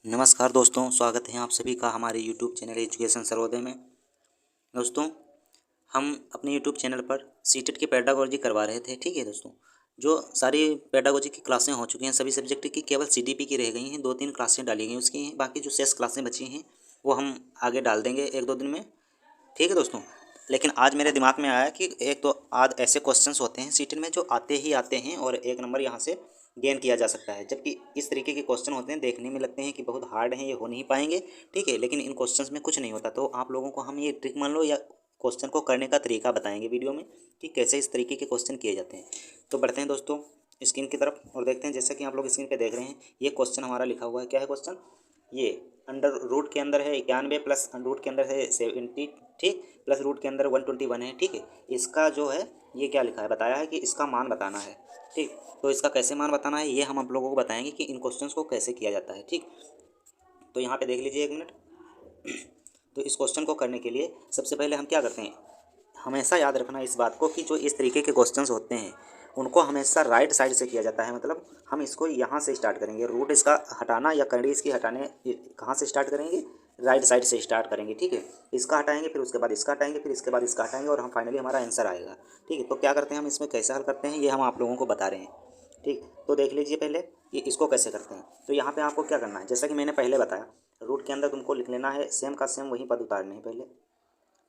नमस्कार दोस्तों, स्वागत है आप सभी का हमारे यूट्यूब चैनल एजुकेशन सर्वोदय में। दोस्तों, हम अपने यूट्यूब चैनल पर सीटेट की पेडागोजी करवा रहे थे। ठीक है दोस्तों, जो सारी पेडागोजी की क्लासें हो चुकी हैं, सभी सब्जेक्ट की केवल सीडीपी की रह गई हैं। 2-3 क्लासें डाली गई उसकी हैं, बाकी जो शेष क्लासें बची हैं वो हम आगे डाल देंगे 1-2 दिन में। ठीक है दोस्तों, लेकिन आज मेरे दिमाग में आया कि एक तो आज ऐसे क्वेश्चंस होते हैं सीटेट में जो आते ही आते हैं और 1 नंबर यहाँ से गेन किया जा सकता है, जबकि इस तरीके के क्वेश्चन होते हैं, देखने में लगते हैं कि बहुत हार्ड हैं, ये हो नहीं पाएंगे। ठीक है, लेकिन इन क्वेश्चंस में कुछ नहीं होता। तो आप लोगों को हम ये ट्रिक मान लो या क्वेश्चन को करने का तरीका बताएंगे वीडियो में कि कैसे इस तरीके के क्वेश्चन किए जाते हैं। तो बढ़ते हैं दोस्तों स्क्रीन की तरफ और देखते हैं। जैसा कि आप लोग स्क्रीन पे देख रहे हैं, ये क्वेश्चन हमारा लिखा हुआ है। क्या है क्वेश्चन? ये अंडर रूट के अंदर है 91 प्लस रूट के अंदर है 70, ठीक, प्लस रूट के अंदर 121 है। ठीक है, इसका जो है ये क्या लिखा है, बताया है कि इसका मान बताना है। ठीक, तो इसका कैसे मान बताना है ये हम आप लोगों को बताएंगे कि इन क्वेश्चंस को कैसे किया जाता है। ठीक, तो यहाँ पे देख लीजिए 1 मिनट। तो इस क्वेश्चन को करने के लिए सबसे पहले हम क्या करते हैं, हमेशा याद रखना इस बात को कि जो इस तरीके के क्वेश्चंस होते हैं उनको हमेशा राइट साइड से किया जाता है। मतलब हम इसको यहाँ से स्टार्ट करेंगे, रूट इसका हटाना या करड़ी इसकी हटाने कहाँ से स्टार्ट करेंगे, राइट साइड से स्टार्ट करेंगे। ठीक है, इसका हटाएंगे, फिर उसके बाद इसका हटाएंगे, फिर इसके बाद इसका हटाएंगे और हम फाइनली हमारा आंसर आएगा। ठीक है, तो क्या करते हैं हम इसमें, कैसे हल करते हैं ये हम आप लोगों को बता रहे हैं। ठीक, तो देख लीजिए पहले ये इसको कैसे करते हैं। तो यहाँ पे आपको क्या करना है, जैसा कि मैंने पहले बताया, रूट के अंदर तुमको लिख लेना है सेम का सेम वही पद उतारने हैं पहले।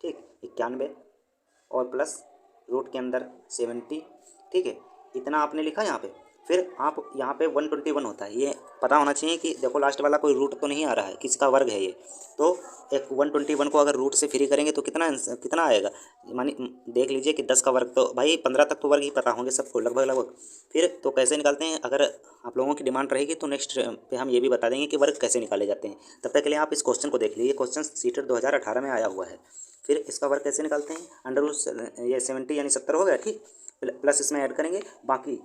ठीक, 91 और प्लस रूट के अंदर 70। ठीक है, इतना आपने लिखा यहाँ पे। फिर आप यहाँ पे 121 होता है, ये पता होना चाहिए कि देखो लास्ट वाला कोई रूट तो नहीं आ रहा है, किसका वर्ग है ये। तो एक 121 को अगर रूट से फ्री करेंगे तो कितना आएगा, मानी देख लीजिए कि 10 का वर्ग, तो भाई 15 तक तो वर्ग ही पता होंगे सबको लगभग लगभग। फिर तो कैसे निकालते हैं, अगर आप लोगों की डिमांड रहेगी तो नेक्स्ट पे हम ये भी बता देंगे कि वर्ग कैसे निकाले जाते हैं। तब तक के लिए आप इस क्वेश्चन को देख लीजिए, क्वेश्चन सीटेट 2018 में आया हुआ है। फिर इसका वर्ग कैसे निकालते हैं, अंडर रूट ये 70 यानी 70 हो गया। ठीक, प्लस इसमें ऐड करेंगे बाकी।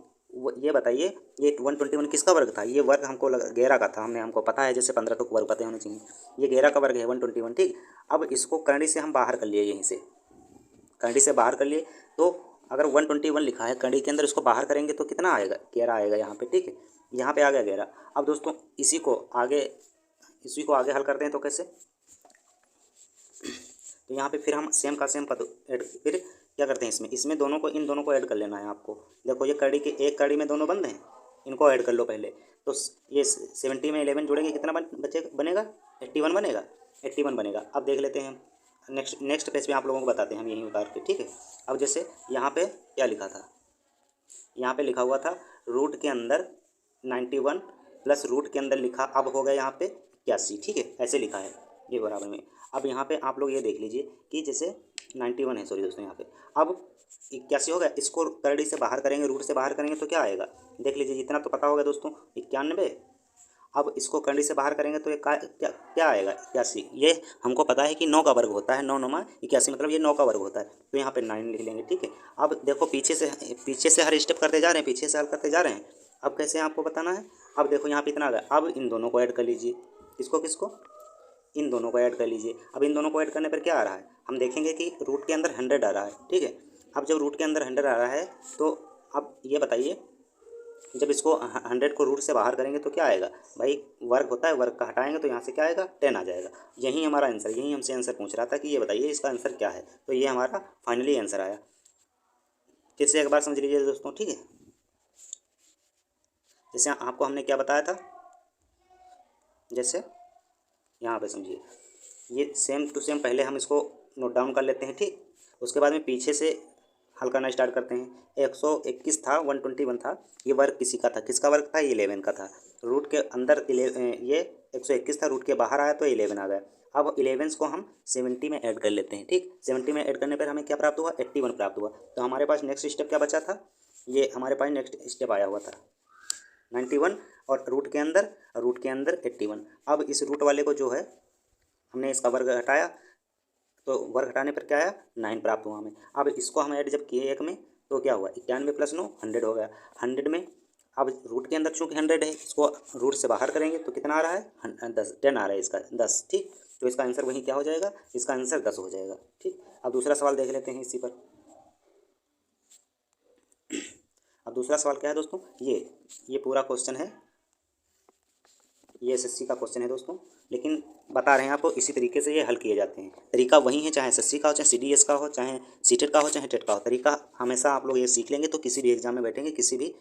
ये बताइए ये 121 किसका वर्ग था, ये वर्ग हमको 11 का था, हमको पता है, जैसे 15 तो वर्ग पता होने चाहिए। ये 11 का वर्ग है 121। ठीक, अब इसको करंडी से हम बाहर कर लिए, यहीं से करंडी से बाहर कर लिए। तो अगर 121 लिखा है करंडी के अंदर, इसको बाहर करेंगे तो कितना आएगा, 11 आएगा यहाँ पे। ठीक है, यहाँ पे आ गया 11। अब दोस्तों इसी को आगे हल करते हैं। तो कैसे, तो यहाँ पे फिर हम सेम का सेम पद ऐड, फिर क्या करते हैं इसमें दोनों को, इन दोनों को ऐड कर लेना है आपको। देखो ये कड़ी के एक कड़ी में दोनों बंद हैं, इनको ऐड कर लो पहले। तो ये 70 में 11 जोड़ेंगे कितना बनेगा, 81 बनेगा, 81 बनेगा। अब देख लेते हैं हम नेक्स्ट पेज पे आप लोगों को बताते हैं हम यहीं उतार के। ठीक है, अब जैसे यहाँ पे क्या लिखा था, यहाँ पे लिखा हुआ था रूट के अंदर 91 प्लस रूट के अंदर लिखा, अब हो गया यहाँ पे 81। ठीक है, ऐसे लिखा है ये बराबर में। अब यहाँ पे आप लोग ये देख लीजिए कि जैसे 91 है, सॉरी दोस्तों, यहाँ पे अब 81 हो गया। इसको करड़ी से बाहर करेंगे, रूट से बाहर करेंगे तो क्या आएगा, देख लीजिए, इतना तो पता होगा दोस्तों, 91। अब इसको करड़ी से बाहर करेंगे तो ये क्या क्या आएगा, 81। ये हमको पता है कि 9 का वर्ग होता है, 9 9 81, मतलब ये 9 का वर्ग होता है। तो यहाँ पे 9 लिख लेंगे। ठीक है, अब देखो पीछे से हर स्टेप करते जा रहे हैं, पीछे से हल करते जा रहे हैं। अब कैसे आपको बताना है, अब देखो यहाँ पे इतना आ गया। अब इन दोनों को ऐड कर लीजिए, किसको किसको, इन दोनों को ऐड कर लीजिए। अब इन दोनों को ऐड करने पर क्या आ रहा है, हम देखेंगे कि रूट के अंदर 100 आ रहा है। ठीक है, अब जब रूट के अंदर 100 आ रहा है तो अब ये बताइए, जब इसको 100 को रूट से बाहर करेंगे तो क्या आएगा, भाई वर्ग होता है, वर्ग का हटाएंगे तो यहाँ से क्या आएगा, 10 आ जाएगा। यही हमारा आंसर, यही हमसे आंसर पूछ रहा था कि ये बताइए इसका आंसर क्या है। तो ये हमारा फाइनली आंसर आया। फिर से एक बार समझ लीजिए दोस्तों। ठीक है, जैसे आपको हमने क्या बताया था, जैसे यहाँ पे समझिए, ये सेम टू सेम पहले हम इसको नोट डाउन कर लेते हैं। ठीक, उसके बाद में पीछे से हल करना स्टार्ट करते हैं। 121 था, 121 था, ये वर्ग किसी का था, किसका वर्ग था, ये 11 का था। रूट के अंदर ये 121 था, रूट के बाहर आया तो 11 आ गया। अब 11 को हम 70 में ऐड कर लेते हैं। ठीक, 70 में ऐड करने पर हमें क्या प्राप्त हुआ, 81 प्राप्त हुआ। तो हमारे पास नेक्स्ट स्टेप क्या बचा था, ये हमारे पास नेक्स्ट स्टेप आया हुआ था 91 और रूट के अंदर 81। अब इस रूट वाले को जो है हमने इसका वर्ग हटाया, तो वर्ग हटाने पर क्या आया, 9 प्राप्त हुआ हमें। अब इसको हम ऐड जब किए एक में तो क्या हुआ, 91 प्लस 9 100 हो गया। 100 में अब रूट के अंदर चूँकि 100 है, इसको रूट से बाहर करेंगे तो कितना आ रहा है, 10 आ रहा है इसका 10। ठीक, तो इसका आंसर वही क्या हो जाएगा, इसका आंसर 10 हो जाएगा। ठीक, अब दूसरा सवाल देख लेते हैं इसी पर। अब दूसरा सवाल क्या है दोस्तों, ये पूरा क्वेश्चन है, ये एसएससी का क्वेश्चन है दोस्तों, लेकिन बता रहे हैं आपको इसी तरीके से ये हल किए जाते हैं। तरीका वही है, चाहे एसएससी का हो, चाहे सीडीएस का हो, चाहे सीटेट का हो, चाहे टेट का हो, तरीका हमेशा आप लोग ये सीख लेंगे तो किसी भी एग्जाम में बैठेंगे, किसी भी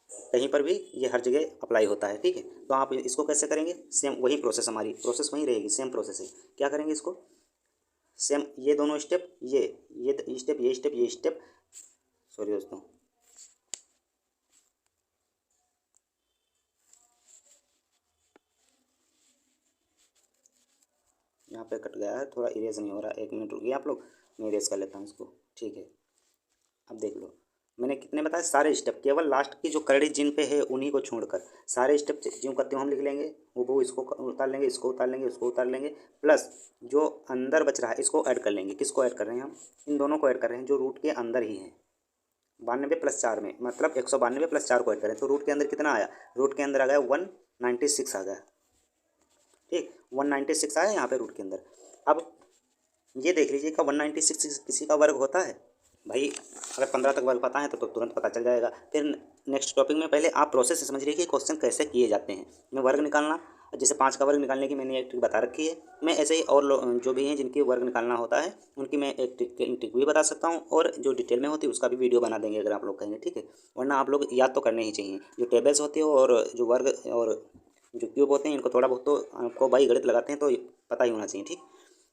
कहीं पर भी ये हर जगह अप्लाई होता है। ठीक है, तो आप इसको कैसे करेंगे, सेम वही प्रोसेस, हमारी प्रोसेस वही रहेगी, सेम प्रोसेस है। क्या करेंगे इसको, सेम ये दोनों स्टेप, ये स्टेप, ये स्टेप, ये स्टेप, सॉरी दोस्तों, यहाँ पे कट गया है, थोड़ा इरेज नहीं हो रहा, 1 मिनट रुकिए आप लोग, मैं इरेज कर लेता हूँ इसको। ठीक है, अब देख लो, मैंने कितने बताए, सारे स्टेप, केवल लास्ट की जो करड़ी जिन पे है उन्हीं को छोड़कर सारे स्टेप ज्यों का त्यों हम लिख लेंगे। वो इसको उतार लेंगे, इसको उतार लेंगे, इसको उतार लेंगे, प्लस जो अंदर बच रहा है इसको ऐड कर लेंगे। किसको ऐड कर रहे हैं हम, इन दोनों को ऐड कर रहे हैं जो रूट के अंदर ही हैं। 92 + 4 में मतलब 192 + 4 को ऐड करें तो रूट के अंदर कितना आया, रूट के अंदर आ गया 196 आ गया। ठीक, 196 आया यहाँ पे रूट के अंदर। अब ये देख लीजिए का 196 किसी का वर्ग होता है भाई, अगर 15 तक वर्ग पता है तो तुरंत पता चल जाएगा। फिर नेक्स्ट टॉपिक में पहले आप प्रोसेस समझ रही है कि क्वेश्चन कैसे किए जाते हैं। मैं वर्ग निकालना, जैसे 5 का वर्ग निकालने की मैंने एक ट्रिक बता रखी है। मैं ऐसे ही और जो भी हैं जिनकी वर्ग निकालना होता है उनकी मैं एक ट्रिक भी बता सकता हूँ, और जो डिटेल में होती है उसका भी वीडियो बना देंगे अगर आप लोग कहेंगे। ठीक है, वरना आप लोग याद तो करने ही चाहिए, जो टेबल्स होती है और जो वर्ग और जो क्यूब होते हैं इनको थोड़ा बहुत तो आपको भाई गणित लगाते हैं तो पता ही होना चाहिए। ठीक,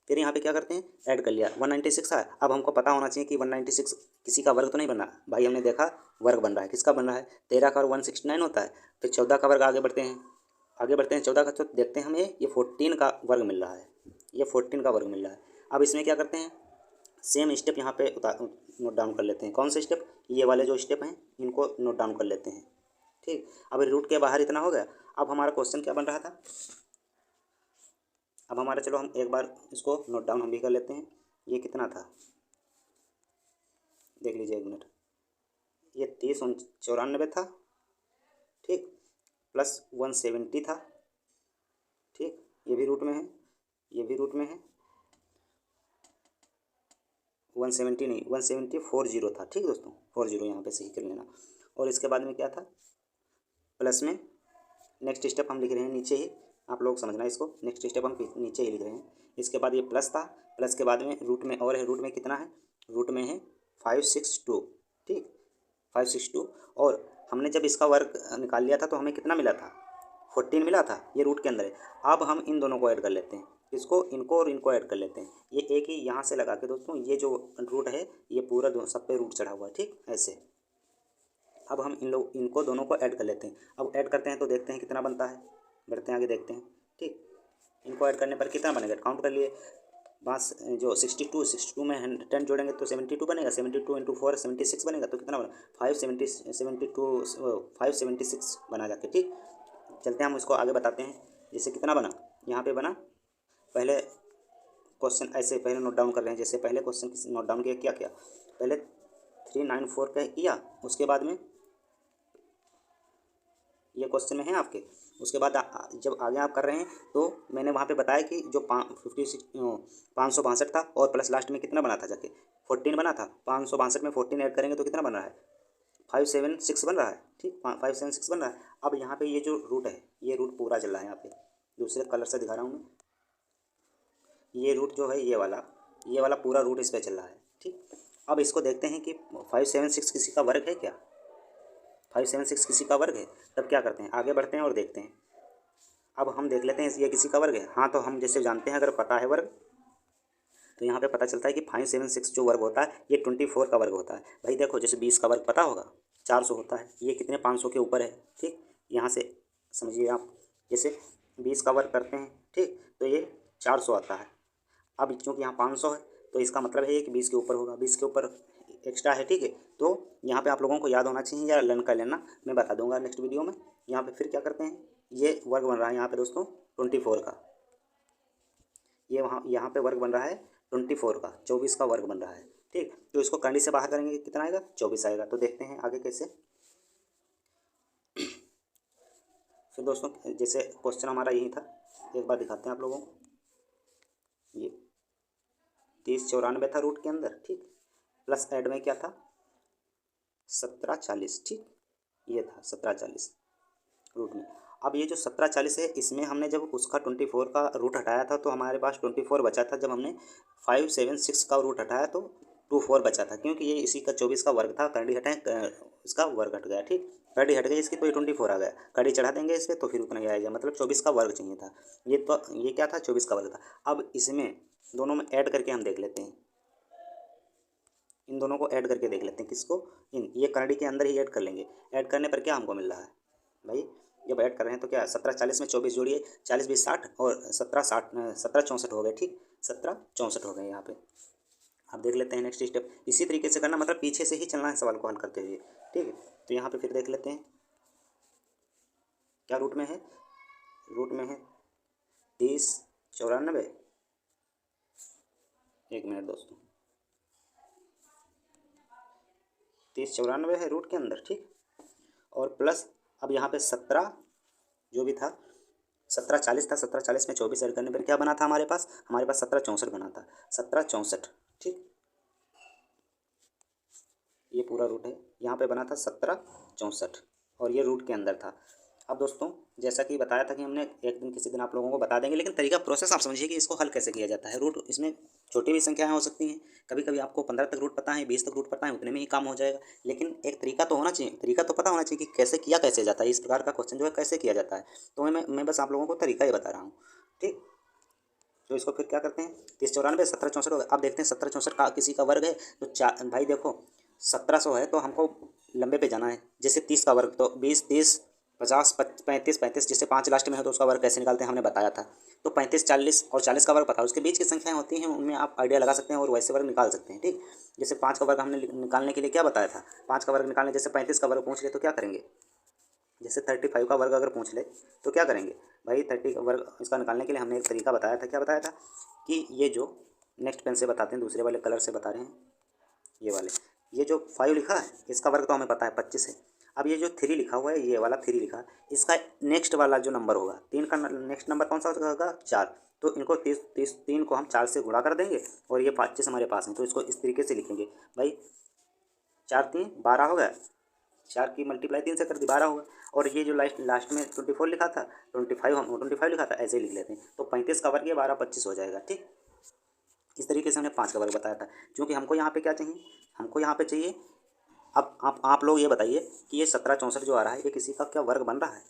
फिर यहाँ पे क्या करते हैं, ऐड कर लिया, 196 आया। अब हमको पता होना चाहिए कि 196 किसी का वर्ग तो नहीं बन रहा भाई, हमने देखा वर्ग बन रहा है, किसका बन रहा है, 13 का वर्ग 169 होता है। फिर 14 का वर्ग, आगे बढ़ते हैं, 14 का, तो देखते हैं हमें ये 14 का वर्ग मिल रहा है, ये 14 का वर्ग मिल रहा है। अब इसमें क्या करते हैं, सेम स्टेप यहाँ पे नोट डाउन कर लेते हैं। कौन से स्टेप, ये वाले जो स्टेप हैं इनको नोट डाउन कर लेते हैं। ठीक, अब रूट के बाहर इतना हो गया। अब हमारा क्वेश्चन क्या बन रहा था, अब हमारा, चलो हम एक बार इसको नोट डाउन हम भी कर लेते हैं। ये कितना था, देख लीजिए 1 मिनट, ये 30 94 था। ठीक, प्लस 170 था। ठीक, ये भी रूट में है, ये भी रूट में है, 170 नहीं, 170 था। ठीक दोस्तों, 40 यहाँ पे सही कर लेना। और इसके बाद में क्या था, प्लस में नेक्स्ट स्टेप हम लिख रहे हैं नीचे ही, आप लोग समझना इसको, नेक्स्ट स्टेप हम नीचे ही लिख रहे हैं। इसके बाद ये प्लस था, प्लस के बाद में रूट में और है, रूट में कितना है, रूट में है 562। ठीक, 562, और हमने जब इसका वर्ग निकाल लिया था तो हमें कितना मिला था, 14 मिला था, ये रूट के अंदर है। अब हम इन दोनों को ऐड कर लेते हैं, इसको, इनको और इनको ऐड कर लेते हैं। ये एक ही यहाँ से लगा के दोस्तों, ये जो रूट है ये पूरा सब पे रूट चढ़ा हुआ है। ठीक, ऐसे। अब हम इनको दोनों को ऐड कर लेते हैं। अब ऐड करते हैं तो देखते हैं कितना बनता है, बढ़ते हैं आगे देखते हैं। ठीक, इनको ऐड करने पर कितना बनेगा, काउंट कर लिए, बस जो 62 में 10 जोड़ेंगे तो 72 बनेगा, 72 × 4 76 बनेगा, तो कितना बना, 576 बना जाके। ठीक, चलते हैं हम इसको आगे बताते हैं। जैसे कितना बना, यहाँ पे बना, पहले क्वेश्चन ऐसे पहले नोट डाउन कर रहे हैं, जैसे पहले क्वेश्चन नोट डाउन किया, क्या किया, पहले 394 का किया, उसके बाद में ये क्वेश्चन में है आपके, उसके बाद जब आगे आप कर रहे हैं तो मैंने वहाँ पे बताया कि जो 562 था, और प्लस लास्ट में कितना बना था जाके, 14 बना था। 562 में 14 ऐड करेंगे तो कितना बन रहा है, 576 बन रहा है। ठीक, 576 बन रहा है। अब यहाँ पे ये जो रूट है, ये रूट पूरा चल रहा है, यहाँ पे दूसरे कलर से दिखा रहा हूँ मैं, ये रूट जो है ये वाला पूरा रूट इस पर चल रहा है। ठीक, अब इसको देखते हैं कि 576 किसी का वर्ग है क्या, 576 किसी का वर्ग है। तब क्या करते हैं, आगे बढ़ते हैं और देखते हैं। अब हम देख लेते हैं ये किसी का वर्ग है, हाँ, तो हम जैसे जानते हैं अगर पता है वर्ग तो यहाँ पे पता चलता है कि 576 जो वर्ग होता है ये 24 का वर्ग होता है। भाई देखो, जैसे 20 का वर्ग पता होगा 400 होता है, ये कितने 500 के ऊपर है। ठीक, यहाँ से समझिए आप, जैसे 20 का वर्ग करते हैं, ठीक, तो ये 400 आता है। अब क्योंकि यहाँ 500 है तो इसका मतलब है कि 20 के ऊपर होगा, 20 के ऊपर एक्स्ट्रा है। ठीक है, तो यहाँ पे आप लोगों को याद होना चाहिए या लर्न कर लेना, मैं बता दूंगा नेक्स्ट वीडियो में। यहाँ पे फिर क्या करते हैं, ये वर्ग बन रहा है यहाँ पे दोस्तों 24 का, ये वहाँ यहाँ पे वर्ग बन रहा है 24 का, 24 का वर्ग बन रहा है। ठीक, तो इसको कंडी से बाहर करेंगे कितना आएगा, 24 आएगा। तो देखते हैं आगे कैसे। फिर दोस्तों जैसे क्वेश्चन हमारा यही था, एक बार दिखाते हैं आप लोगों को। ये 3094 था रूट के अंदर। ठीक, प्लस ऐड में क्या था, 1740। ठीक, ये था 1740 रूट में। अब ये जो 1740 है, इसमें हमने जब उसका 24 का रूट हटाया था तो हमारे पास 24 बचा था। जब हमने 576 का रूट हटाया तो 24 बचा था, क्योंकि ये इसी का 24 का वर्ग था। कड़ी हटाए, इसका वर्ग हट गया, ठीक। कड़ी हट गई इसकी तो ये 24 आ गया। कड़ी चढ़ा देंगे इस पर तो फिर उतना ही आएगा, मतलब 24 का वर्ग चाहिए था। ये तो ये क्या था, 24 का वर्ग था। अब इसमें दोनों में ऐड करके हम देख लेते हैं, इन दोनों को ऐड करके देख लेते हैं। किसको, इन ये करड़ी के अंदर ही ऐड कर लेंगे। ऐड करने पर क्या हमको मिल रहा है भाई, जब ऐड कर रहे हैं तो क्या, 1740 में 24 जोड़िए, 40 20 60 और 17 64 हो गए, ठीक। 17 64 हो गए यहाँ पे। अब देख लेते हैं नेक्स्ट स्टेप। इसी तरीके से करना, मतलब पीछे से ही चलना है सवाल को हल करते हुए, ठीक है। तो यहाँ पे फिर देख लेते हैं क्या रूट में है। रूट में है 3094। एक मिनट दोस्तों, 3094 है रूट के अंदर, ठीक। और प्लस अब यहाँ पे 17 जो भी था, 1740 था, 1740 में 24 ऐड करने पर क्या बना था हमारे पास, 1764 बना था, 1764, ठीक। ये पूरा रूट है, यहाँ पे बना था 1764 और ये रूट के अंदर था। अब दोस्तों जैसा कि बताया था कि हमने एक दिन किसी दिन आप लोगों को बता देंगे, लेकिन तरीका प्रोसेस आप समझिए कि इसको हल कैसे किया जाता है। रूट इसमें छोटी भी संख्याएं हो सकती हैं, कभी कभी आपको 15 तक रूट पता है, 20 तक रूट पता है, उतने में ही काम हो जाएगा। लेकिन एक तरीका तो होना चाहिए, तरीका तो पता होना चाहिए कि कैसे किया कैसे जाता है, इस प्रकार का क्वेश्चन जो है कैसे किया जाता है। तो मैं बस आप लोगों को तरीका ही बता रहा हूँ, ठीक। तो इसको फिर क्या करते हैं, 3094 1764 हो गया। अब देखते हैं 1764 का किसी का वर्ग है तो चार, भाई देखो 1700 है तो हमको लंबे पे जाना है। जैसे 30 का वर्ग तो 20 30 50 35 35, जैसे 5 लास्ट में है तो उसका वर्ग कैसे निकालते हैं हमने बताया था। तो 35 40 और 40 का वर्ग पता है, उसके बीच की संख्याएं होती हैं उनमें आप आइडिया लगा सकते हैं और वैसे वर्ग निकाल सकते हैं, ठीक। जैसे 5 का वर्ग हमने निकालने के लिए क्या बताया था, 5 का वर्ग निकालने, जैसे 35 का वर्ग पूछ ले तो क्या करेंगे, जैसे 35 का वर्ग अगर पूछ ले तो क्या करेंगे भाई, 30 का वर्ग इसका निकालने के लिए हमने एक तरीका बताया था। क्या बताया था कि ये जो, नेक्स्ट पेन से बताते हैं, दूसरे वाले कलर से बता रहे हैं, ये वाले, ये जो 5 लिखा है इसका वर्ग तो हमें पता है 25 है। अब ये जो 3 लिखा हुआ है, ये वाला 3 लिखा है, इसका नेक्स्ट वाला जो नंबर होगा 3 का नेक्स्ट नंबर कौन सा होगा, 4। तो इनको 3 को हम 4 से गुणा कर देंगे और ये 25 हमारे पास है, तो इसको इस तरीके से लिखेंगे भाई, 4 3 12 हो गया, 4 की मल्टीप्लाई 3 से कर दी 12 होगा। और ये जो लास्ट में 24 लिखा था, 25 लिखा था, ऐसे ही लिख लेते हैं। तो 35 का वर्ग ये 12 25 हो जाएगा, ठीक। इस तरीके से हमने 5 का वर्ग बताया था। क्योंकि हमको यहाँ पे क्या चाहिए, हमको यहाँ पे चाहिए, अब आप लोग ये बताइए कि ये 1764 जो आ रहा है ये किसी का क्या वर्ग बन रहा है,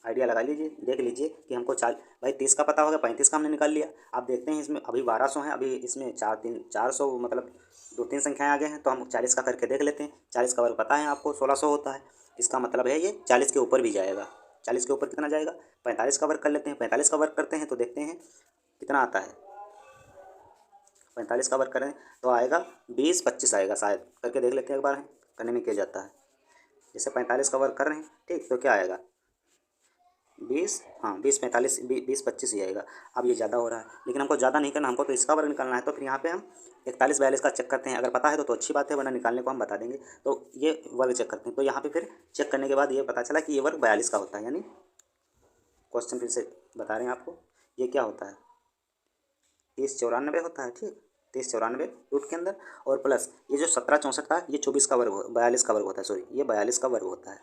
आइडिया लगा लीजिए, देख लीजिए कि हमको भाई 30 का पता होगा, 35 का हमने निकाल लिया। आप देखते हैं इसमें अभी 1200 है, अभी इसमें 400 मतलब 2 3 संख्याएं आगे हैं, तो हम 40 का करके देख लेते हैं। 40 का वर्ग पता है आपको 1600 होता है, इसका मतलब है ये 40 के ऊपर भी जाएगा। 40 के ऊपर कितना जाएगा, 45 का वर्ग कर लेते हैं। 45 का वर्ग करते हैं तो देखते हैं कितना आता है, 45 का वर्ग करें तो आएगा 20 25 आएगा शायद, करके देख लेते हैं एक बार, करने में क्या जाता है। जैसे 45 का वर्ग कर रहे हैं, ठीक, तो क्या आएगा 20, हाँ 20 45 20 25 ही आएगा। अब ये ज़्यादा हो रहा है, लेकिन हमको ज़्यादा नहीं करना, हमको तो इसका वर्ग निकालना है। तो फिर यहाँ पे हम 41 42 का चेक करते हैं, अगर पता है तो अच्छी बात है, वरना निकालने को हम बता देंगे। तो ये वर्ग चेक करते हैं, तो यहाँ पे फिर चेक करने के बाद ये पता चला कि ये वर्ग 42 का होता है। यानी क्वेश्चन फिर से बता रहे हैं आपको, ये क्या होता है 3094 होता है, ठीक। 3094 रूट के अंदर, और प्लस ये जो 1764 था ये 24 का वर्ग 42 का वर्ग होता है, सॉरी ये 42 का वर्ग होता है,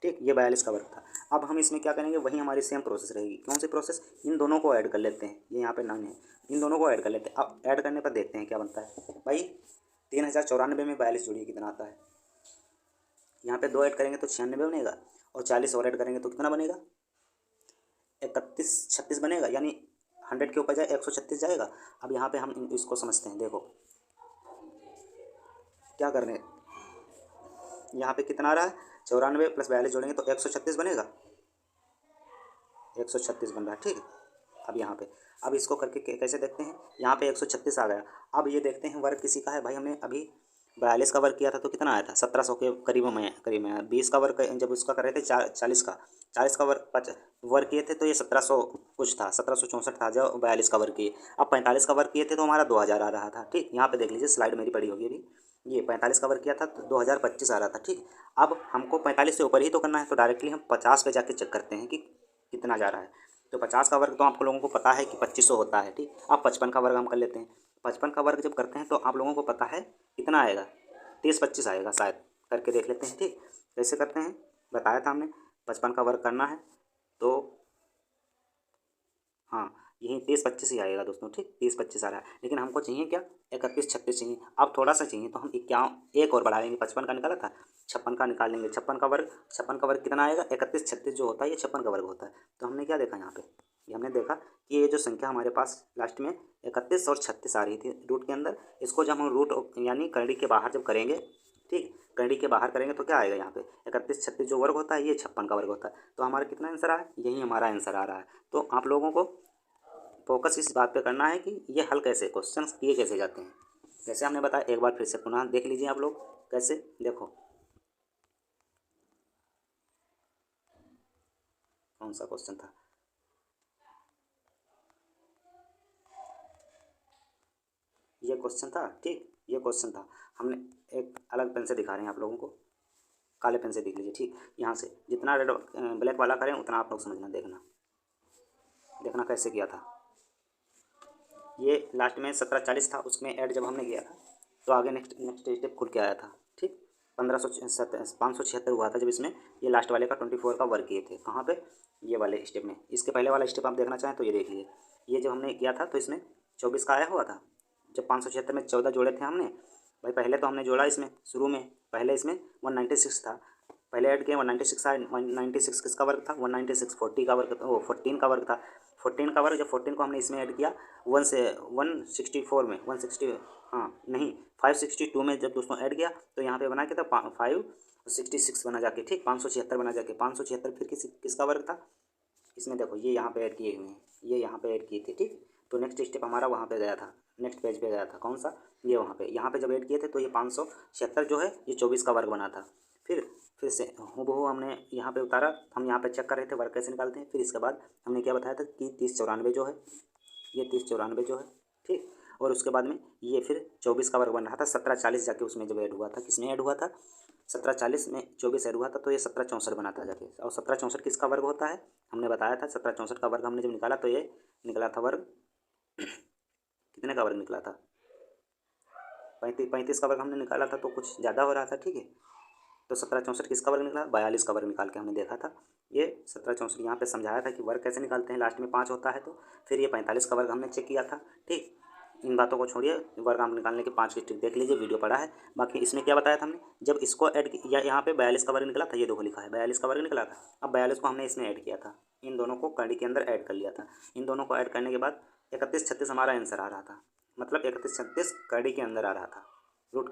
ठीक। ये 42 का वर्ग था। अब हम इसमें क्या करेंगे, वही हमारी सेम प्रोसेस रहेगी। कौन सी प्रोसेस, इन दोनों को ऐड कर लेते हैं, ये यहाँ पे नाम है, इन दोनों को ऐड कर लेते हैं। अब ऐड करने पर देखते हैं क्या बनता है भाई। 3094 में 42 जोड़िए कितना आता है, यहाँ पे 2 ऐड करेंगे तो 96 बनेगा, और 40 और ऐड करेंगे तो कितना बनेगा 31 36 बनेगा, यानी 100 के ऊपर जाए 136 जाएगा। अब यहाँ पे हम इसको समझते हैं, देखो क्या कर रहे हैं, यहाँ पे कितना आ रहा है 94 + 42 जोड़ेंगे तो 136 बनेगा, 136 बन रहा है, ठीक। अब यहाँ पे अब इसको करके कैसे देखते हैं, यहाँ पे 136 आ गया। अब ये देखते हैं वर्ग किसी का है भाई, हमने अभी 42 का वर्ग किया था तो कितना आया था 1700 के करीब में। 20 का वर्ग जब उसका कर रहे थे 40 का, 40 का वर्ग किए थे तो ये 1700 कुछ था, 1764 था जब 42 का वर्ग किए। अब 45 का वर्ग किए थे तो हमारा 2000 आ रहा था, ठीक। यहाँ पे देख लीजिए स्लाइड मेरी पड़ी होगी अभी, ये 45 का वर्ग किया था तो 2025 आ रहा था, ठीक। अब हमको 45 से ऊपर ही तो करना है, तो डायरेक्टली हम 50 पे जाके चेक करते हैं कि कितना जा रहा है। तो 50 का वर्ग तो आप लोगों को पता है कि 2500 होता है, ठीक। अब 55 का वर्ग हम कर लेते हैं। 55 का वर्ग जब करते हैं तो आप लोगों को पता है कितना आएगा 30 25 आएगा शायद, करके देख लेते हैं, ठीक। कैसे करते हैं बताया था हमने, 55 का वर्ग करना है तो हाँ यही 30-25 ही आएगा दोस्तों, ठीक 30-25 आ रहा है। लेकिन हमको चाहिए क्या, 31-36 चाहिए। अब थोड़ा सा चाहिए तो हम एक और बढ़ा लेंगे, 55 का निकाला था 56 का निकाल लेंगे। 56 का वर्ग कितना आएगा, 31-36 जो होता है ये 56 का वर्ग होता है। तो हमने क्या देखा यहाँ पे, ये हमने देखा कि ये जो संख्या हमारे पास लास्ट में 31 और 36 आ रही थी रूट के अंदर, इसको जब हम रूट यानी करड़ी के बाहर जब करेंगे, ठीक करड़ी के बाहर करेंगे तो क्या आएगा यहाँ पे 31-36 जो वर्ग होता है ये 56 का वर्ग होता है। तो हमारा कितना आंसर आ रहा है, यही हमारा आंसर आ रहा है। तो आप लोगों को फोकस इस बात पे करना है कि ये हल कैसे, क्वेश्चन किए कैसे जाते हैं। जैसे हमने बताया, एक बार फिर से पुनः देख लीजिए आप लोग कैसे। देखो कौन सा क्वेश्चन था, ये क्वेश्चन था, ठीक ये क्वेश्चन था। हमने एक अलग पेन से दिखा रहे हैं आप लोगों को, काले पेन से देख लीजिए, ठीक यहाँ से जितना रेड ब्लैक वाला करें उतना आप लोग समझना, देखना कैसे किया था। ये लास्ट में 1740 था, उसमें ऐड जब हमने किया था तो आगे नेक्स्ट स्टेप खुल के आया था, ठीक 576 हुआ था जब इसमें ये लास्ट वाले का 24 का वर्क किए थे। कहाँ पे, ये वाले स्टेप में। इसके पहले वाला स्टेप आप देखना चाहें तो ये देख लिए, ये जब हमने किया था तो इसमें 24 का आया हुआ था। जब 576 में 14 जोड़े थे हमने, भाई पहले तो हमने जोड़ा इसमें शुरू में, पहले इसमें 196 था, पहले ऐड किया 196 आया। 196 किसका वर्ग था, 196 40 का वर्ग, वो 14 का वर्ग था। 14 का वर्ग, जब 14 को हमने इसमें ऐड किया 164 में 160 हाँ नहीं 562 में जब दोस्तों ऐड किया तो यहाँ पे बना क्या था 566 बना जाके, ठीक 576 बना जाके। 576 फिर किसका वर्ग था, इसमें देखो ये यहाँ पे ऐड किए हुए हैं, ये यहाँ पे ऐड किए थे, ठीक। तो नेक्स्ट स्टेप हमारा वहाँ पे गया था, नेक्स्ट पेज पे गया था, कौन सा, ये वहाँ पे। यहाँ पे जब ऐड किए थे तो ये 576 जो है ये 24 का वर्ग बना था। फिर से हूबहू हमने यहाँ पे उतारा, हम यहाँ पे चेक कर रहे थे वर्ग कैसे निकालते हैं। फिर इसके बाद हमने क्या बताया था कि 3094 जो है, ये 3094 जो है, ठीक। और उसके बाद में ये फिर 24 का वर्ग बन रहा था। 1740 जाके उसमें जब ऐड हुआ था, किसमें ऐड हुआ था, 1740 में 24 ऐड हुआ था तो ये 1764 बना था जाके। और 1764 किसका वर्ग होता है, हमने बताया था 1764 का वर्ग हमने जब निकाला तो ये निकला था वर्ग कितने का वर्ग निकला था, 35 का वर्ग हमने निकाला था, तो कुछ ज़्यादा हो रहा था, ठीक है। तो 1764 किसका वर्ग निकला, 42 का वर्ग निकाल के हमने देखा था। ये 1764 यहाँ पे समझाया था कि वर्ग कैसे निकालते हैं, लास्ट में 5 होता है तो। फिर ये 45 का वर्ग हमने चेक किया था, ठीक। इन बातों को छोड़िए, वर्ग हम निकालने के 5 की ट्रिक देख लीजिए, वीडियो पड़ा है। बाकी इसमें क्या बताया था हमने, जब इसको ऐड किया यहाँ पे 42 का वर्ग निकला था, ये देखो लिखा है 42 का वर्ग निकला था। अब 42 को हमने इसमें ऐड किया था, इन दोनों को कड़ी के अंदर ऐड कर लिया था। इन दोनों को ऐड करने के बाद 31-36 हमारा आंसर आ रहा था, मतलब 31-36 कड़ी के अंदर आ रहा था, रूट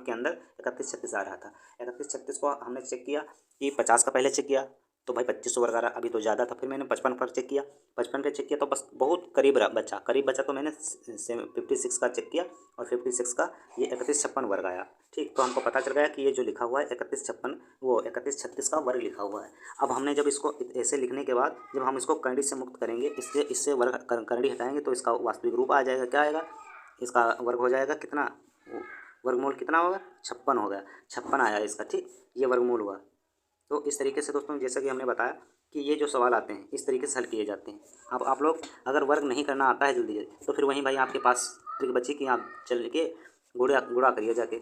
के अंदर 31-36 आ रहा था। 31-36 को हमने चेक किया कि 50 का पहले चेक किया तो भाई 2500 वर्ग आ रहा, अभी तो ज़्यादा था। फिर मैंने 55 पर चेक किया, 55 का चेक किया तो बस बहुत करीब बचा तो मैंने 56 का चेक किया और 56 का ये 3156 वर्ग आया, ठीक। तो हमको पता चल गया कि ये जो लिखा हुआ है 3156 वो 3136 का वर्ग लिखा हुआ है। अब हमने जब इसको ऐसे लिखने के बाद जब हम इसको करड़ी से मुक्त करेंगे, इससे वर्ग करड़ी हटाएंगे तो इसका वास्तविक रूप आ जाएगा, क्या आएगा, इसका वर्ग हो जाएगा कितना, वर्गमूल कितना होगा, 56 हो गया, 56 आया इसका, ठीक ये वर्गमूल हुआ। तो इस तरीके से दोस्तों जैसा कि हमने बताया कि ये जो सवाल आते हैं इस तरीके से हल किए जाते हैं। अब आप लोग अगर वर्ग नहीं करना आता है जल्दी जल्दी तो फिर वहीं भाई आपके पास ट्रिक बची कि आप चल के गुणा करिए जाके।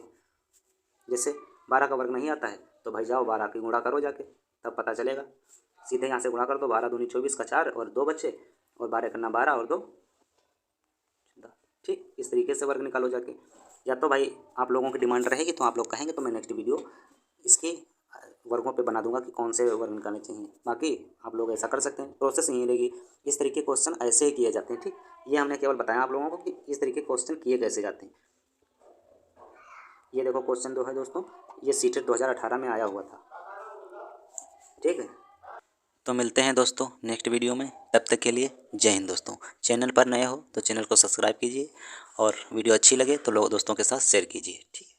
जैसे 12 का वर्ग नहीं आता है तो भाई जाओ 12 की गुणा करो जाके, तब पता चलेगा। सीधे यहाँ से गुणा कर दो, 12 दूनी 24 का 4 और 2 बच्चे, और 12 करना 12 और 2, ठीक। इस तरीके से वर्ग निकालो जाके। या तो भाई आप लोगों की डिमांड रहेगी तो आप लोग कहेंगे तो मैं नेक्स्ट वीडियो इसकी वर्गों पे बना दूंगा कि कौन से वर्ग निकालने चाहिए। बाकी आप लोग ऐसा कर सकते हैं, प्रोसेस यही रहेगी। इस तरीके क्वेश्चन ऐसे ही किए जाते हैं, ठीक। ये हमने केवल बताया आप लोगों को कि इस तरीके क्वेश्चन किए कैसे जाते हैं। ये देखो क्वेश्चन 2 है दोस्तों, ये सीटेट 2018 में आया हुआ था, ठीक है। तो मिलते हैं दोस्तों नेक्स्ट वीडियो में, तब तक के लिए जय हिंद दोस्तों। चैनल पर नए हो तो चैनल को सब्सक्राइब कीजिए और वीडियो अच्छी लगे तो लोग दोस्तों के साथ शेयर कीजिए, ठीक है।